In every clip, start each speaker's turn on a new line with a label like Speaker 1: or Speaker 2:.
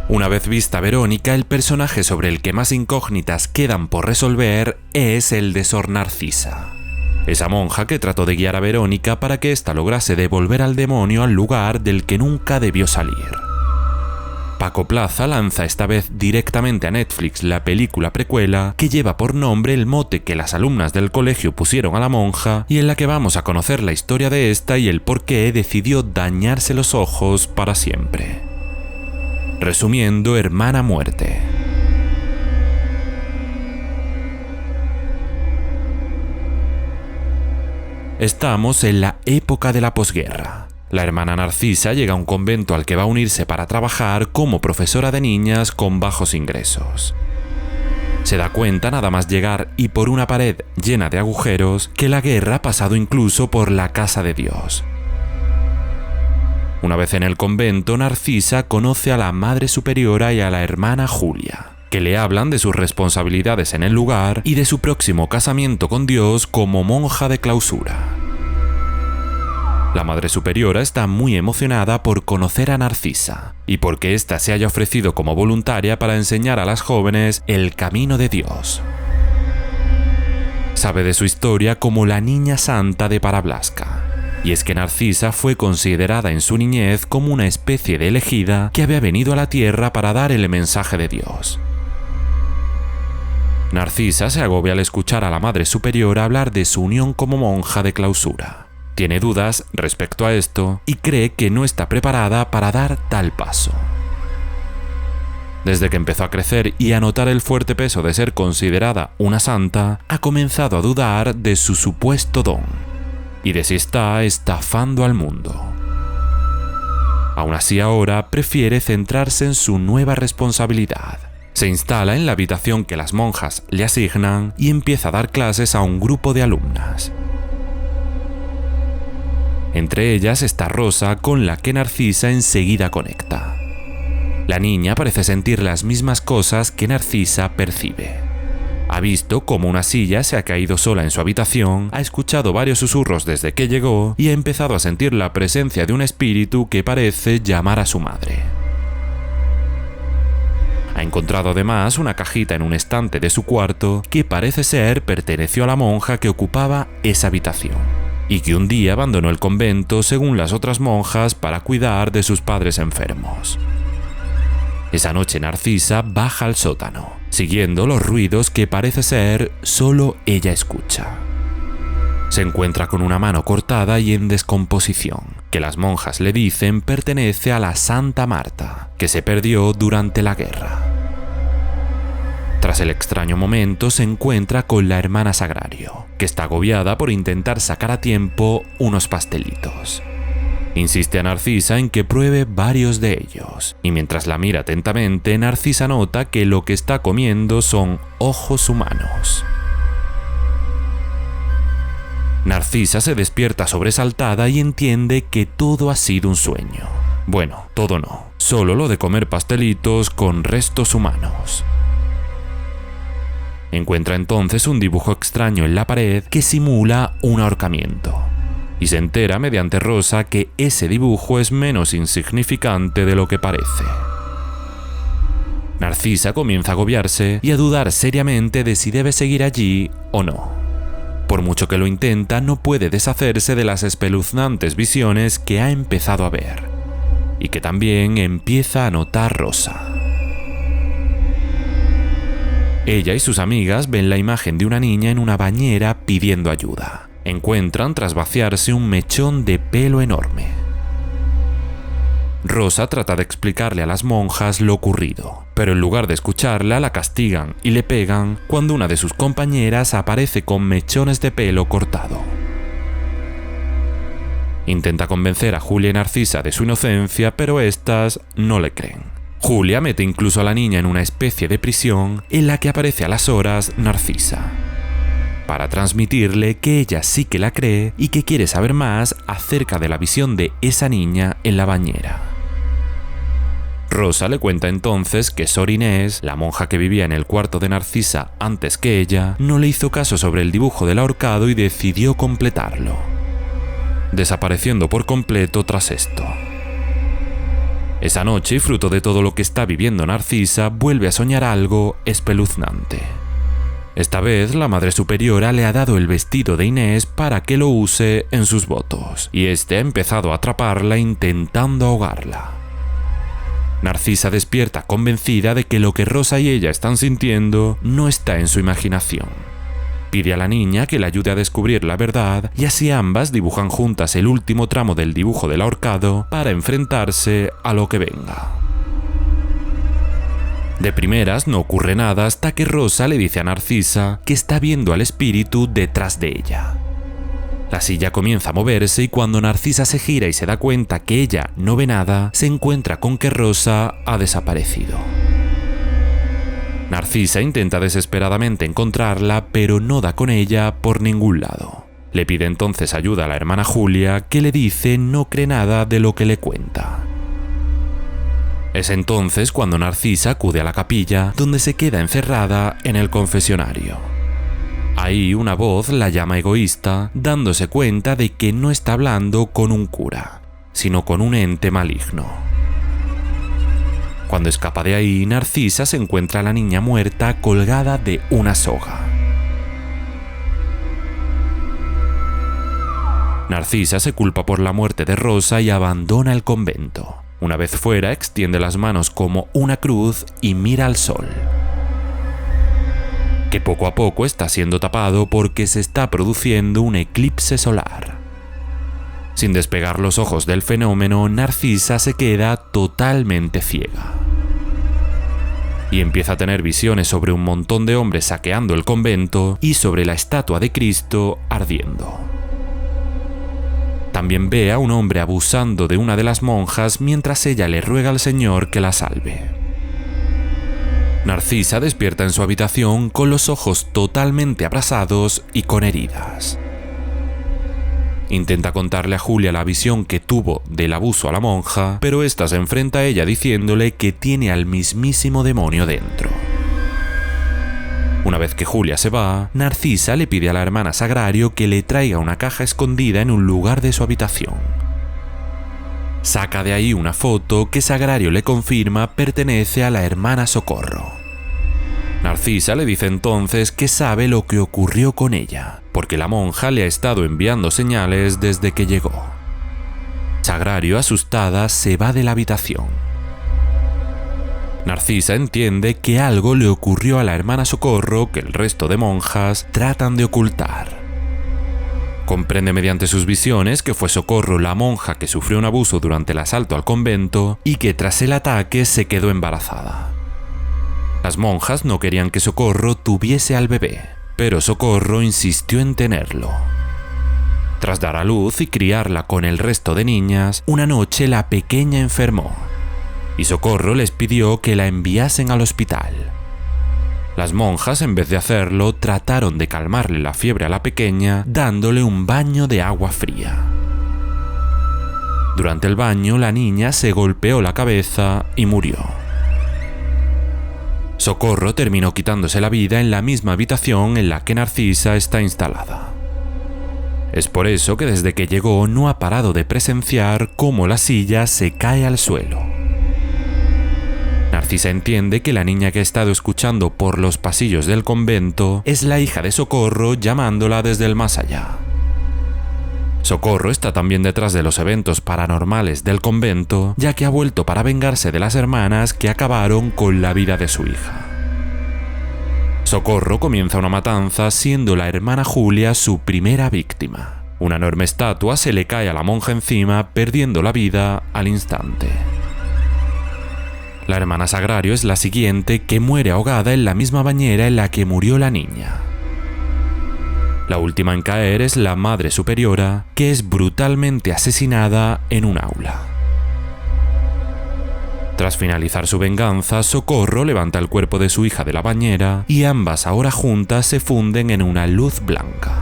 Speaker 1: Una vez vista Verónica, el personaje sobre el que más incógnitas quedan por resolver es el de Sor Narcisa, esa monja que trató de guiar a Verónica para que ésta lograse devolver al demonio al lugar del que nunca debió salir. Paco Plaza lanza esta vez directamente a Netflix la película precuela que lleva por nombre el mote que las alumnas del colegio pusieron a la monja y en la que vamos a conocer la historia de esta y el por qué decidió dañarse los ojos para siempre. Resumiendo, Hermana Muerte. Estamos en la época de la posguerra. La hermana Narcisa llega a un convento al que va a unirse para trabajar como profesora de niñas con bajos ingresos. Se da cuenta nada más llegar y por una pared llena de agujeros que la guerra ha pasado incluso por la casa de Dios. Una vez en el convento, Narcisa conoce a la Madre Superiora y a la hermana Julia, que le hablan de sus responsabilidades en el lugar y de su próximo casamiento con Dios como monja de clausura. La Madre Superiora está muy emocionada por conocer a Narcisa y porque ésta se haya ofrecido como voluntaria para enseñar a las jóvenes el camino de Dios. Sabe de su historia como la Niña Santa de Parablasca. Y es que Narcisa fue considerada en su niñez como una especie de elegida que había venido a la tierra para dar el mensaje de Dios. Narcisa se agobia al escuchar a la Madre Superiora hablar de su unión como monja de clausura. Tiene dudas respecto a esto y cree que no está preparada para dar tal paso. Desde que empezó a crecer y a notar el fuerte peso de ser considerada una santa, ha comenzado a dudar de su supuesto don y de si está estafando al mundo. Aún así, ahora prefiere centrarse en su nueva responsabilidad. Se instala en la habitación que las monjas le asignan y empieza a dar clases a un grupo de alumnas. Entre ellas está Rosa, con la que Narcisa enseguida conecta. La niña parece sentir las mismas cosas que Narcisa percibe. Ha visto cómo una silla se ha caído sola en su habitación, ha escuchado varios susurros desde que llegó y ha empezado a sentir la presencia de un espíritu que parece llamar a su madre. Ha encontrado además una cajita en un estante de su cuarto que parece ser perteneció a la monja que ocupaba esa habitación y que un día abandonó el convento según las otras monjas para cuidar de sus padres enfermos. Esa noche Narcisa baja al sótano, siguiendo los ruidos que parece ser solo ella escucha. Se encuentra con una mano cortada y en descomposición, que las monjas le dicen pertenece a la Santa Marta, que se perdió durante la guerra. Tras el extraño momento se encuentra con la hermana Sagrario, que está agobiada por intentar sacar a tiempo unos pastelitos. Insiste a Narcisa en que pruebe varios de ellos, y mientras la mira atentamente, Narcisa nota que lo que está comiendo son ojos humanos. Narcisa se despierta sobresaltada y entiende que todo ha sido un sueño. Bueno, todo no, solo lo de comer pastelitos con restos humanos. Encuentra entonces un dibujo extraño en la pared que simula un ahorcamiento. Y se entera mediante Rosa que ese dibujo es menos insignificante de lo que parece. Narcisa comienza a agobiarse y a dudar seriamente de si debe seguir allí o no. Por mucho que lo intenta, no puede deshacerse de las espeluznantes visiones que ha empezado a ver, y que también empieza a notar Rosa. Ella y sus amigas ven la imagen de una niña en una bañera pidiendo ayuda. Encuentran tras vaciarse un mechón de pelo enorme. Rosa trata de explicarle a las monjas lo ocurrido, pero en lugar de escucharla la castigan y le pegan cuando una de sus compañeras aparece con mechones de pelo cortado. Intenta convencer a Julia y Narcisa de su inocencia, pero estas no le creen. Julia mete incluso a la niña en una especie de prisión en la que aparece a las horas Narcisa, para transmitirle que ella sí que la cree y que quiere saber más acerca de la visión de esa niña en la bañera. Rosa le cuenta entonces que Sor Inés, la monja que vivía en el cuarto de Narcisa antes que ella, no le hizo caso sobre el dibujo del ahorcado y decidió completarlo, desapareciendo por completo tras esto. Esa noche, y fruto de todo lo que está viviendo Narcisa, vuelve a soñar algo espeluznante. Esta vez, la Madre Superiora le ha dado el vestido de Inés para que lo use en sus votos, y este ha empezado a atraparla intentando ahogarla. Narcisa despierta convencida de que lo que Rosa y ella están sintiendo no está en su imaginación. Pide a la niña que le ayude a descubrir la verdad y así ambas dibujan juntas el último tramo del dibujo del ahorcado para enfrentarse a lo que venga. De primeras no ocurre nada hasta que Rosa le dice a Narcisa que está viendo al espíritu detrás de ella. La silla comienza a moverse y cuando Narcisa se gira y se da cuenta que ella no ve nada, se encuentra con que Rosa ha desaparecido. Narcisa intenta desesperadamente encontrarla, pero no da con ella por ningún lado. Le pide entonces ayuda a la hermana Julia, que le dice no cree nada de lo que le cuenta. Es entonces cuando Narcisa acude a la capilla, donde se queda encerrada en el confesionario. Ahí una voz la llama egoísta, dándose cuenta de que no está hablando con un cura, sino con un ente maligno. Cuando escapa de ahí, Narcisa se encuentra a la niña muerta colgada de una soga. Narcisa se culpa por la muerte de Rosa y abandona el convento. Una vez fuera, extiende las manos como una cruz y mira al sol, que poco a poco está siendo tapado porque se está produciendo un eclipse solar. Sin despegar los ojos del fenómeno, Narcisa se queda totalmente ciega y empieza a tener visiones sobre un montón de hombres saqueando el convento y sobre la estatua de Cristo ardiendo. También ve a un hombre abusando de una de las monjas mientras ella le ruega al Señor que la salve. Narcisa despierta en su habitación con los ojos totalmente abrasados y con heridas. Intenta contarle a Julia la visión que tuvo del abuso a la monja, pero ésta se enfrenta a ella diciéndole que tiene al mismísimo demonio dentro. Una vez que Julia se va, Narcisa le pide a la hermana Sagrario que le traiga una caja escondida en un lugar de su habitación. Saca de ahí una foto que Sagrario le confirma pertenece a la hermana Socorro. Narcisa le dice entonces que sabe lo que ocurrió con ella, porque la monja le ha estado enviando señales desde que llegó. Sagrario, asustada, se va de la habitación. Narcisa entiende que algo le ocurrió a la hermana Socorro que el resto de monjas tratan de ocultar. Comprende mediante sus visiones que fue Socorro la monja que sufrió un abuso durante el asalto al convento y que tras el ataque se quedó embarazada. Las monjas no querían que Socorro tuviese al bebé, pero Socorro insistió en tenerlo. Tras dar a luz y criarla con el resto de niñas, una noche la pequeña enfermó y Socorro les pidió que la enviasen al hospital. Las monjas, en vez de hacerlo, trataron de calmarle la fiebre a la pequeña dándole un baño de agua fría. Durante el baño, la niña se golpeó la cabeza y murió. Socorro terminó quitándose la vida en la misma habitación en la que Narcisa está instalada. Es por eso que desde que llegó no ha parado de presenciar cómo la silla se cae al suelo. Narcisa entiende que la niña que ha estado escuchando por los pasillos del convento es la hija de Socorro llamándola desde el más allá. Socorro está también detrás de los eventos paranormales del convento, ya que ha vuelto para vengarse de las hermanas que acabaron con la vida de su hija. Socorro comienza una matanza siendo la hermana Julia su primera víctima. Una enorme estatua se le cae a la monja encima, perdiendo la vida al instante. La hermana Sagrario es la siguiente, que muere ahogada en la misma bañera en la que murió la niña. La última en caer es la Madre Superiora, que es brutalmente asesinada en un aula. Tras finalizar su venganza, Socorro levanta el cuerpo de su hija de la bañera y ambas ahora juntas se funden en una luz blanca.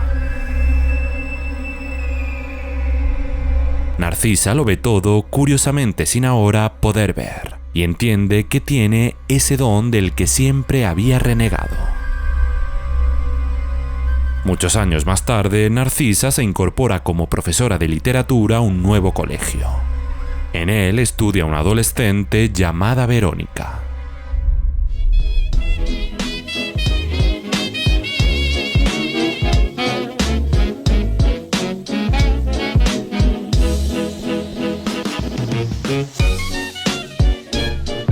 Speaker 1: Narcisa lo ve todo, curiosamente sin ahora poder ver, y entiende que tiene ese don del que siempre había renegado. Muchos años más tarde, Narcisa se incorpora como profesora de literatura a un nuevo colegio. En él estudia una adolescente llamada Verónica.